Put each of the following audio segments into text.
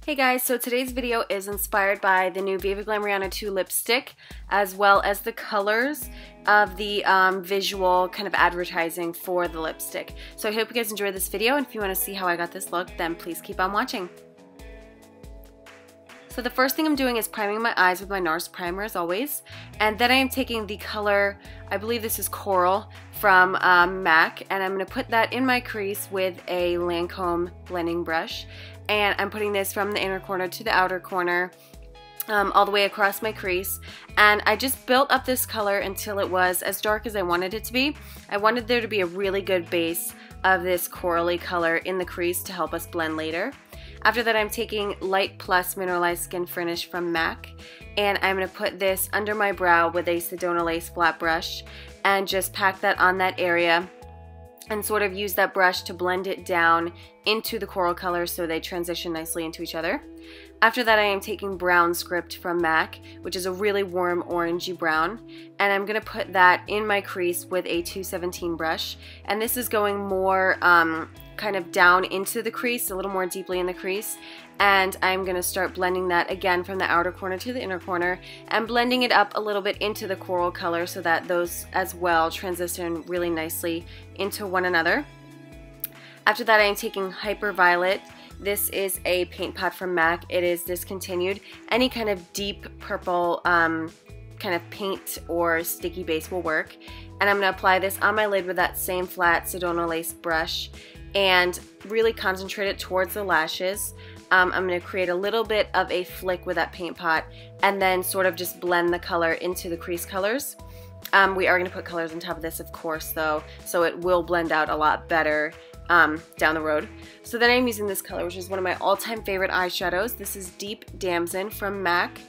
Hey guys, so today's video is inspired by the new Viva Glam Rihanna 2 lipstick, as well as the colors of the visual kind of advertising for the lipstick. So I hope you guys enjoyed this video, and if you want to see how I got this look, then please keep on watching. So the first thing I'm doing is priming my eyes with my NARS Primer as always, and then I am taking the color, I believe this is Coral, from MAC, and I'm going to put that in my crease with a Lancome blending brush, and I'm putting this from the inner corner to the outer corner all the way across my crease, and I just built up this color until it was as dark as I wanted it to be. I wanted there to be a really good base of this corally color in the crease to help us blend later. After that, I'm taking Light Plus Mineralize Skin Finish from MAC, and I'm going to put this under my brow with a Sedona Lace flat brush and just pack that on that area and sort of use that brush to blend it down into the coral color so they transition nicely into each other. After that, I am taking Brown Script from MAC, which is a really warm orangey brown, and I'm going to put that in my crease with a 217 brush, and this is going more kind of down into the crease, a little more deeply in the crease, and I'm going to start blending that again from the outer corner to the inner corner and blending it up a little bit into the coral color so that those as well transition really nicely into one another. After that, I am taking Hyperviolet. This is a Paintpot from MAC. It is discontinued. Any kind of deep purple kind of paint or sticky base will work. And I'm going to apply this on my lid with that same flat Sedona Lace brush and really concentrate it towards the lashes. I'm going to create a little bit of a flick with that paint pot and then sort of just blend the color into the crease colors. We are going to put colors on top of this, of course, though, so it will blend out a lot better down the road. So then I'm using this color, which is one of my all-time favorite eyeshadows. This is Deep Damson from MAC.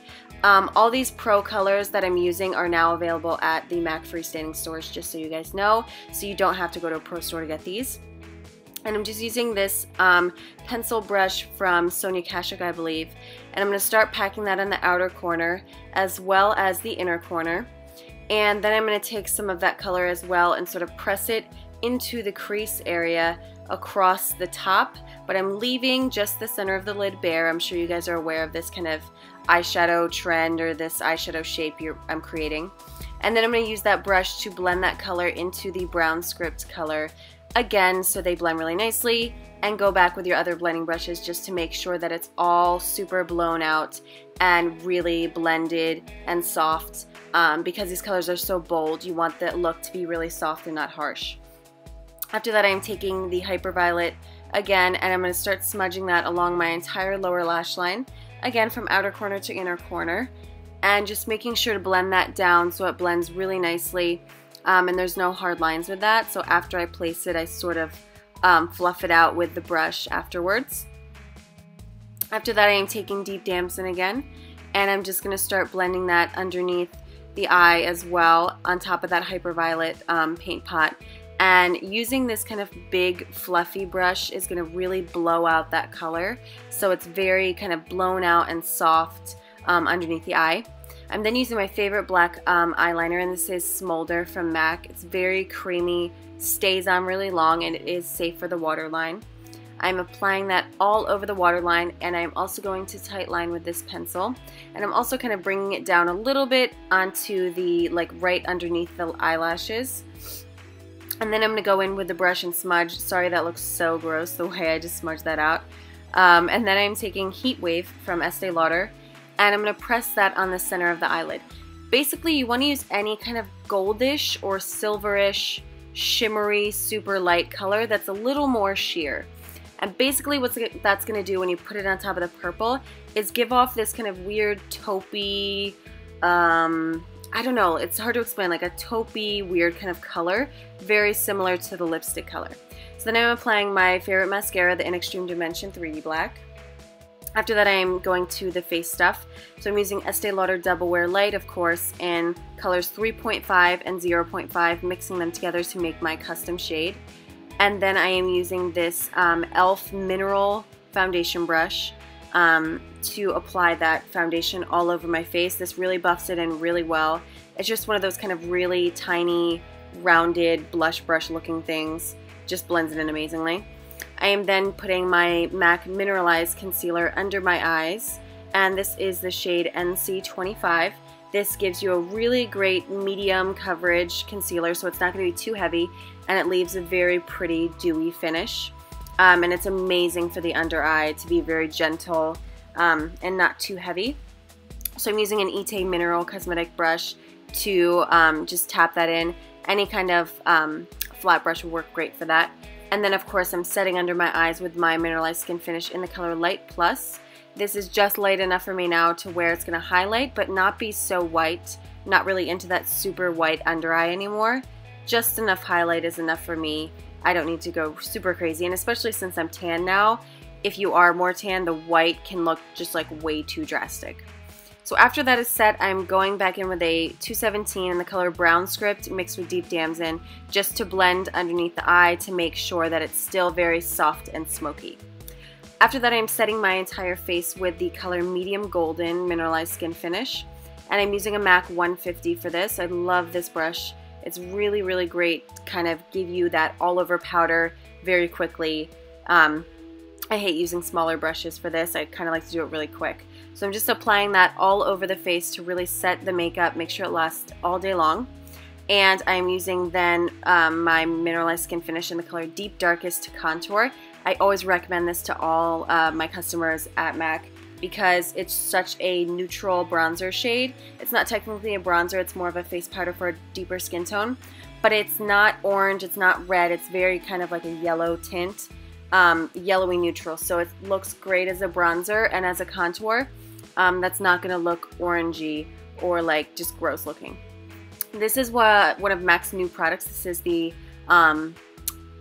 All these pro colors that I'm using are now available at the MAC freestanding stores, just so you guys know, so you don't have to go to a pro store to get these. And I'm just using this pencil brush from Sonia Kashuk, I believe, and I'm going to start packing that on the outer corner as well as the inner corner. And then I'm going to take some of that color as well and sort of press it into the crease area across the top, but I'm leaving just the center of the lid bare. I'm sure you guys are aware of this kind of eyeshadow trend or this eyeshadow shape I'm creating. And then I'm going to use that brush to blend that color into the Brown Script color again so they blend really nicely, and go back with your other blending brushes just to make sure that it's all super blown out and really blended and soft, because these colors are so bold. You want the look to be really soft and not harsh. After that, I am taking the Hyperviolet again, and I'm going to start smudging that along my entire lower lash line, again from outer corner to inner corner, and just making sure to blend that down so it blends really nicely, and there's no hard lines with that. So after I place it, I sort of fluff it out with the brush afterwards. After that, I am taking Deep Damson again, and I'm just going to start blending that underneath the eye as well on top of that Hyperviolet paint pot. And using this kind of big fluffy brush is going to really blow out that color, so it's very kind of blown out and soft underneath the eye. I'm then using my favorite black eyeliner, and this is Smolder from MAC. It's very creamy, stays on really long, and it is safe for the waterline. I'm applying that all over the waterline, and I'm also going to tightline with this pencil, and I'm also kind of bringing it down a little bit onto the, like, right underneath the eyelashes. And then I'm going to go in with the brush and smudge. Sorry, that looks so gross the way I just smudged that out. And then I'm taking Heatwave from Estee Lauder, and I'm going to press that on the center of the eyelid. Basically, you want to use any kind of goldish or silverish, shimmery, super light color that's a little more sheer. And basically what that's going to do when you put it on top of the purple is give off this kind of weird taupey, I don't know, it's hard to explain, like a taupey, weird kind of color, very similar to the lipstick color. So then I'm applying my favorite mascara, the In Extreme Dimension 3D Black. After that, I am going to the face stuff. So I'm using Estee Lauder Double Wear Light, of course, in colors 3.5 and 0.5, mixing them together to make my custom shade. And then I am using this e.l.f. Mineral Foundation brush to apply that foundation all over my face. This really buffs it in really well. It's just one of those kind of really tiny, rounded blush brush looking things. Just blends it in amazingly. I am then putting my MAC Mineralize concealer under my eyes, and this is the shade NC25. This gives you a really great medium coverage concealer, so it's not going to be too heavy, and it leaves a very pretty dewy finish. And it's amazing for the under eye to be very gentle and not too heavy. So I'm using an Itay Mineral Cosmetic brush to just tap that in. Any kind of flat brush will work great for that. And then of course I'm setting under my eyes with my Mineralized Skin Finish in the color Light Plus. This is just light enough for me now to where it's going to highlight but not be so white, not really into that super white under eye anymore. Just enough highlight is enough for me. I don't need to go super crazy, and especially since I'm tan now, if you are more tan, the white can look just like way too drastic. So after that is set, I'm going back in with a 217 in the color Brown Script mixed with Deep Damson just to blend underneath the eye to make sure that it's still very soft and smoky. After that, I'm setting my entire face with the color Medium Golden Mineralized Skin Finish, and I'm using a MAC 150 for this. I love this brush. It's really, really great to kind of give you that all over powder very quickly. I hate using smaller brushes for this. I kind of like to do it really quick. So I'm just applying that all over the face to really set the makeup, make sure it lasts all day long. And I'm using then my Mineralized Skin Finish in the color Deep Darkest to contour. I always recommend this to all my customers at MAC because it's such a neutral bronzer shade. It's not technically a bronzer, it's more of a face powder for a deeper skin tone. But it's not orange, it's not red, it's very kind of like a yellow tint, yellowy neutral. So it looks great as a bronzer and as a contour. That's not going to look orangey or like just gross looking. This is one of MAC's new products. This is the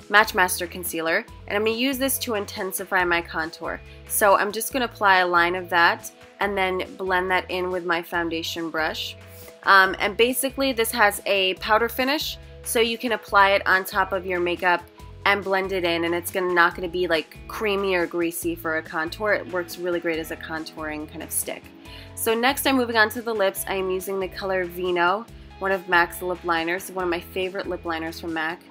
Matchmaster concealer, and I'm going to use this to intensify my contour. So I'm just going to apply a line of that and then blend that in with my foundation brush. And basically this has a powder finish, so you can apply it on top of your makeup and blend it in, and it's not going to be like creamy or greasy for a contour. It works really great as a contouring kind of stick. So next I'm moving on to the lips. I am using the color Vino, one of MAC's lip liners, one of my favorite lip liners from MAC.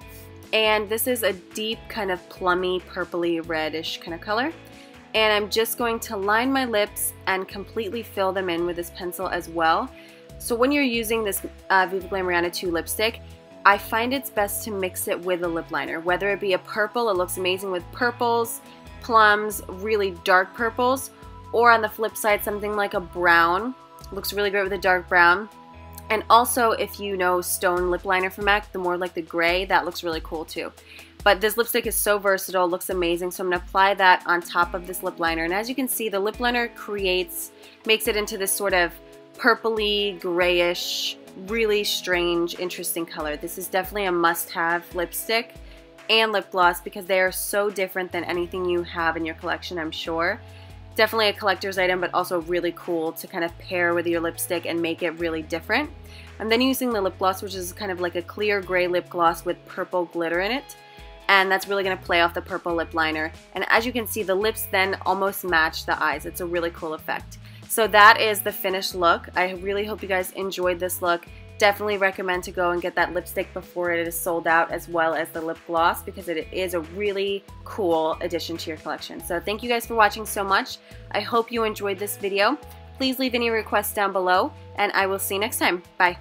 And this is a deep kind of plummy, purpley, reddish kind of color. And I'm just going to line my lips and completely fill them in with this pencil as well. So when you're using this Viva Glam Rihanna 2 lipstick, I find it's best to mix it with a lip liner. Whether it be a purple, it looks amazing with purples, plums, really dark purples, or on the flip side, something like a brown. Looks really great with a dark brown. And also, if you know Stone lip liner from MAC, the more like the gray, that looks really cool too. But this lipstick is so versatile, looks amazing, so I'm going to apply that on top of this lip liner. And as you can see, the lip liner makes it into this sort of purpley, grayish, really strange, interesting color. This is definitely a must-have lipstick and lip gloss because they are so different than anything you have in your collection, I'm sure. Definitely a collector's item, but also really cool to kind of pair with your lipstick and make it really different. I'm then using the lip gloss, which is kind of like a clear gray lip gloss with purple glitter in it. And that's really going to play off the purple lip liner. And as you can see, the lips then almost match the eyes. It's a really cool effect. So that is the finished look. I really hope you guys enjoyed this look. Definitely recommend to go and get that lipstick before it is sold out, as well as the lip gloss, because it is a really cool addition to your collection. So thank you guys for watching so much. I hope you enjoyed this video. Please leave any requests down below, and I will see you next time. Bye.